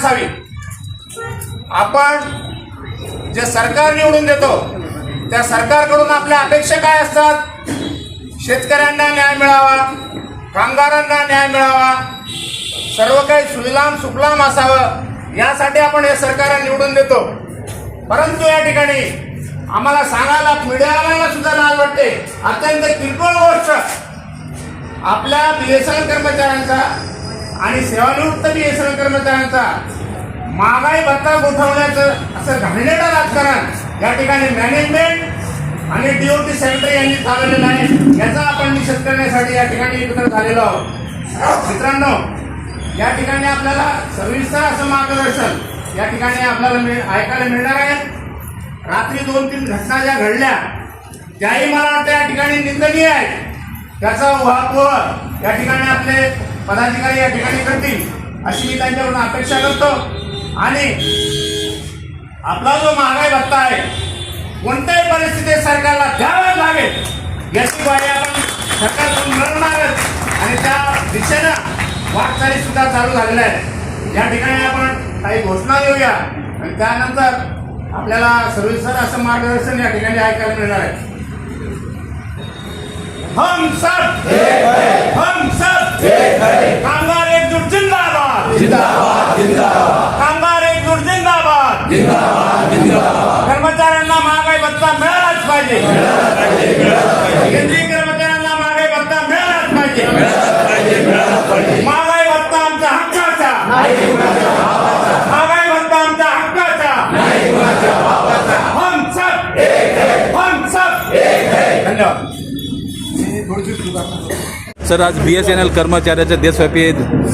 नसावी। आपण जे सरकार निवडून देतो त्या सरकारकडून आपल्या अपेक्षा काय असतात? शेतकऱ्यांना न्याय मिळावा, कामगारांना न्याय मिळावा, सर्व काही सुजलाम सुफलाम असावं, यासाठी आपण हे सरकार निवडून देतो। परंतु या ठिकाणी आम्हाला सांगायला मीडियाला सुद्धा लाज वाटते, अत्यंत किरकोळ गोष्ट आपल्या बीएसएनएल कर्मचाऱ्यांचा आणि सेवानिवृत्त बीएसएनएल कर्मचाऱ्यांचा महागाई भत्ता गोठवण्याचं असं घाणेरडं राजकारण या ठिकाणी मॅनेजमेंट आणि डीओटी सेक्रेटरी यांनी चालवलेलं आहे। याचा आपण निषेध करण्यासाठी या ठिकाणी एकत्र झालेलो आहोत। मित्रांनो, या ठिकाणी आपल्याला सविस्तर असं मार्गदर्शन या ठिकाणी आपल्याला ऐकायला मिळणार आहे। रात्री 2-3 घटना ज्या घडल्या त्याही मला वाटतं या ठिकाणी निंदनीय आहे। त्याचा उहापोह या ठिकाणी आपले पदाधिकारी या ठिकाणी करतील अशी मी त्यांच्याकडून अपेक्षा करतो। आणि आपला जो महागाई भत्ता आहे कोणत्याही परिस्थितीत सरकारला द्यावाच लागेल याची ग्वाही आपण सरकारकडून मिळवणारच आणि त्या दिशेनं वाटचाली सुद्धा चालू झालेल्या आहे। या ठिकाणी आपण काही घोषणा देऊया आणि त्यानंतर आपल्याला सविस्तर असं मार्गदर्शन या ठिकाणी ऐकायला मिळणार आहे। हम सब कामगार एकजूट जिंदाबाद, कामगार एकजूट जिंदाबाद, कर्मचाऱ्यांना महागाई भत्ता मिळालाच पाहिजे, केंद्रीय कर्मचाऱ्यांना महागाई भत्ता मिळालाच पाहिजे, महागाई भत्ता आमच्या हक्काचा, महागाई भत्ता आमच्या हक्काचा, हम सब धन्यवाद। सर, आज BSNL कर्मचाऱ्याच्या देशव्यापी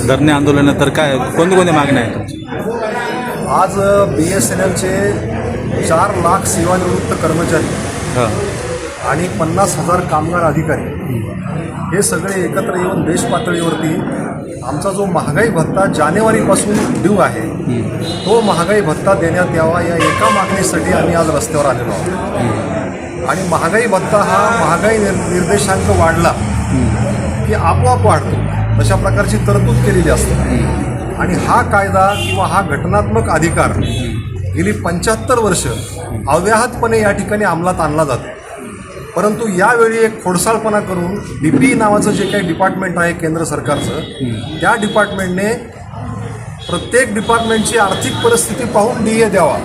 धरणे आंदोलन तर काय कोणत्या मागण्या आहेत? आज BSNLचे 4 लाख सेवानिवृत्त कर्मचारी आणि 50,000 कामगार अधिकारी हे सगळे एकत्र येऊन देश पातळीवरती आमचा जो महागाई भत्ता जानेवारीपासून ड्यू आहे तो महागाई भत्ता देण्यात यावा या एका मागणीसाठी आम्ही आज रस्त्यावर आलेलो आहोत। आणि महागाई भत्ता हा महागाई निर्देशांक वाढला की आपोआप वाढतो अशा प्रकारची तरतूद केलेली असते। आणि हा कायदा किंवा हा घटनात्मक अधिकार गेली 75 वर्ष अव्याहतपणे या ठिकाणी अंमलात आणला जातो। परंतु यावेळी एक खोडसाळपणा करून DPE नावाचं जे काही डिपार्टमेंट आहे केंद्र सरकारचं, त्या डिपार्टमेंटने प्रत्येक डिपार्टमेंटची आर्थिक परिस्थिती पाहून DA द्यावा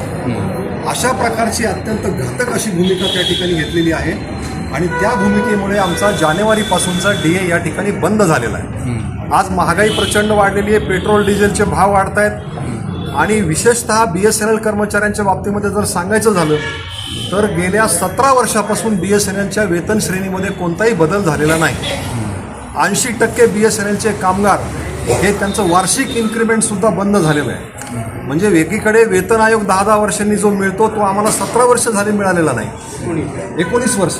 अशा प्रकारची अत्यंत घातक अशी भूमिका त्या ठिकाणी घेतलेली आहे। आणि त्या भूमिकेमुळे आमचा जानेवारीपासूनचा DA या ठिकाणी बंद झालेला आहे। आज महागाई प्रचंड वाढलेली आहे, पेट्रोल डिझेलचे भाव वाढत आहेत आणि विशेषतः BSNL कर्मचाऱ्यांच्या बाबतीमध्ये जर सांगायचं झालं तर गेल्या 17 वर्षापासून BSNLच्या वेतन श्रेणीमध्ये कोणताही बदल झालेला नाही। 80% BSNLचे कामगार हे त्यांचं वार्षिक इन्क्रिमेंटसुद्धा बंद झालेलं आहे। म्हणजे एकीकडे वेतन आयोग 10-10 वर्षांनी जो मिळतो तो आम्हाला 17 वर्ष झाले मिळालेला नाही, 19 वर्ष।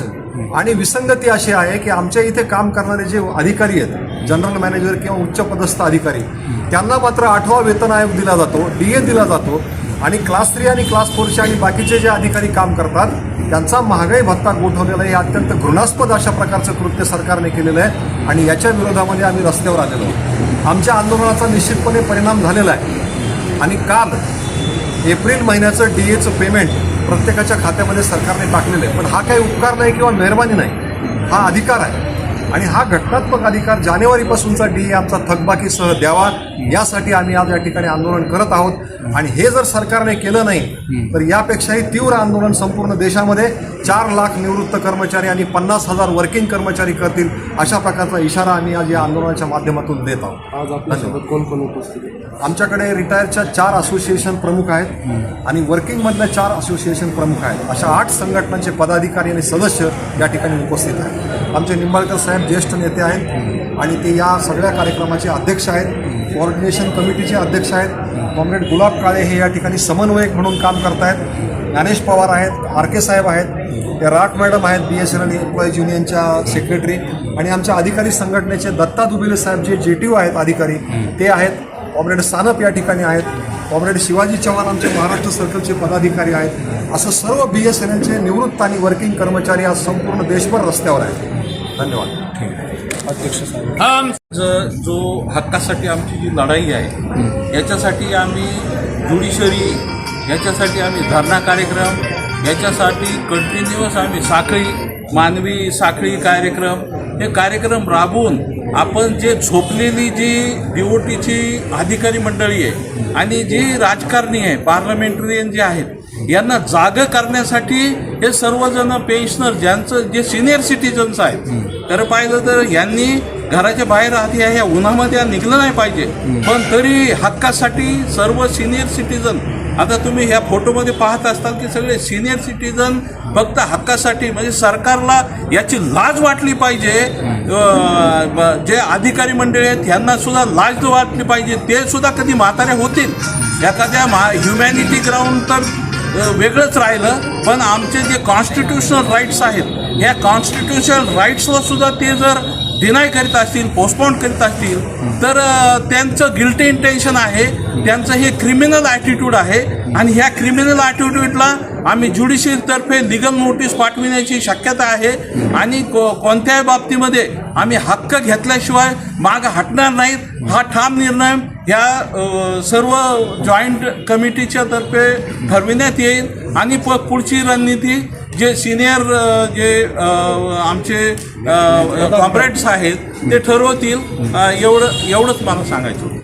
आणि विसंगती अशी आहे की आमच्या इथे काम करणारे जे अधिकारी आहेत, जनरल मॅनेजर किंवा उच्च पदस्थ अधिकारी, त्यांना मात्र 8वा वेतन आयोग दिला जातो, DA दिला जातो। आणि क्लास 3 आणि क्लास 4चे आणि बाकीचे जे अधिकारी काम करतात त्यांचा महागाई भत्ता गोठवलेला आहे। अत्यंत घृणास्पद अशा प्रकारचं कृत्य सरकारने केलेलं आहे आणि याच्या विरोधामध्ये आम्ही रस्त्यावर आलेलो आहोत। आमच्या आंदोलनाचा निश्चितपणे परिणाम झालेला आहे। आणि काल एप्रिल महिन्याचं DAचं पेमेंट प्रत्येकाच्या खात्यामध्ये सरकारने टाकलेलं आहे। पण हा काही उपकार नाही किंवा मेहरबानी नाही, हा अधिकार आहे। आणि हा घटनात्मक अधिकार जानेवारीपासूनचा DA आमचा थकबाकीसह द्यावा यासाठी आम्ही आज या ठिकाणी आंदोलन करत आहोत। आणि हे जर सरकारने केलं नाही तर यापेक्षाही तीव्र आंदोलन संपूर्ण देशामध्ये 4 लाख निवृत्त कर्मचारी आणि 50,000 वर्किंग कर्मचारी करतील अशा प्रकारचा इशारा आम्ही आज या आंदोलनाच्या माध्यमातून देत आहोत। आज आपल्यासोबत कोण कोण उपस्थित आहे? आमच्याकडे रिटायरच्या 4 असोसिएशन प्रमुख आहेत आणि वर्किंगमधल्या 4 असोसिएशन प्रमुख आहेत। अशा 8 संघटनांचे पदाधिकारी आणि सदस्य या ठिकाणी उपस्थित आहेत। आमचे निंबाळकर साहेब ज्येष्ठ नेते आहेत आणि ते या सगळ्या कार्यक्रमाचे अध्यक्ष आहेत, कोऑर्डिनेशन कमिटीचे अध्यक्ष आहेत। कॉम्रेड गुलाब काळे हे या ठिकाणी समन्वयक म्हणून काम करत आहेत। ज्ञानेश पवार आहेत, RK साहेब आहेत, ते राठ मॅडम आहेत BSNL एम्प्लॉईज युनियनच्या सेक्रेटरी, आणि आमच्या अधिकारी संघटनेचे दत्ता दुबिले साहेब जे JTU आहेत अधिकारी ते आहेत। कॉम्रेड सानप या ठिकाणी आहेत, कॉम्रेड शिवाजी चव्हाण आमचे महाराष्ट्र सर्कलचे पदाधिकारी आहेत। असं सर्व BSNLचे निवृत्त आणि वर्किंग कर्मचारी आज संपूर्ण देशभर रस्त्यावर आहेत। धन्यवाद. अध्यक्ष साहेब, जो हक्कासाठी आमची जी लढाई आहे याच्यासाठी आम्ही ज्युडिशरी, याच्यासाठी आम्ही धरणा कार्यक्रम, याच्यासाठी कंटिन्युअस आम्ही साखळी, मानवी साखळी कार्यक्रम, हे कार्यक्रम राबवून आपण जे झोपलेली जी DOTची अधिकारी मंडळी आहे आणि जी राजकारणी आहे, पार्लमेंटरियन जे आहेत, यांना जागं करण्यासाठी हे सर्वजण पेन्शनर, ज्यांचं जे सिनियर सिटीजन्स आहेत, तर पाहिलं तर यांनी घराच्या बाहेर आधी ह्या उन्हामध्ये निघलं नाही पाहिजे, पण तरी हक्कासाठी सर्व सिनियर सिटीजन, आता तुम्ही ह्या फोटोमध्ये पाहत असताल की सगळे सिनियर सिटीजन फक्त हक्कासाठी, म्हणजे सरकारला याची लाज वाटली पाहिजे. जे अधिकारी मंडळी आहेत यांना सुद्धा लाज वाटली पाहिजे. ते सुद्धा कधी म्हातारे होतील, एखाद्या ह्युमॅनिटी ग्राउंड तर वेगळंच राहिलं, पण आमचे जे कॉन्स्टिट्यूशनल राईट्स आहेत, या कॉन्स्टिट्यूशनल राईट्सला सुद्धा ते जर डिनाय करीत असतील, पोस्टपोन करीत असतील, तर त्यांचं गिल्टी इंटेन्शन आहे, त्यांचं हे क्रिमिनल ॲटिट्यूड आहे. आणि ह्या क्रिमिनल ॲटिट्यूडला आम्ही ज्युडिशियरीतर्फे लिगल नोटीस पाठविण्याची शक्यता आहे. आणि कोणत्याही बाबतीमध्ये आम्ही हक्क घेतल्याशिवाय मागं हटणार नाहीत. हा ठाम निर्णय ह्या सर्व जॉईंट कमिटीच्या तर्फे ठरविण्यात येईल आणि पुढची रणनीती जे सिनियर जे आमचे कॉम्रेड्स आहेत ते ठरवतील. एवढंच मला सांगायचं.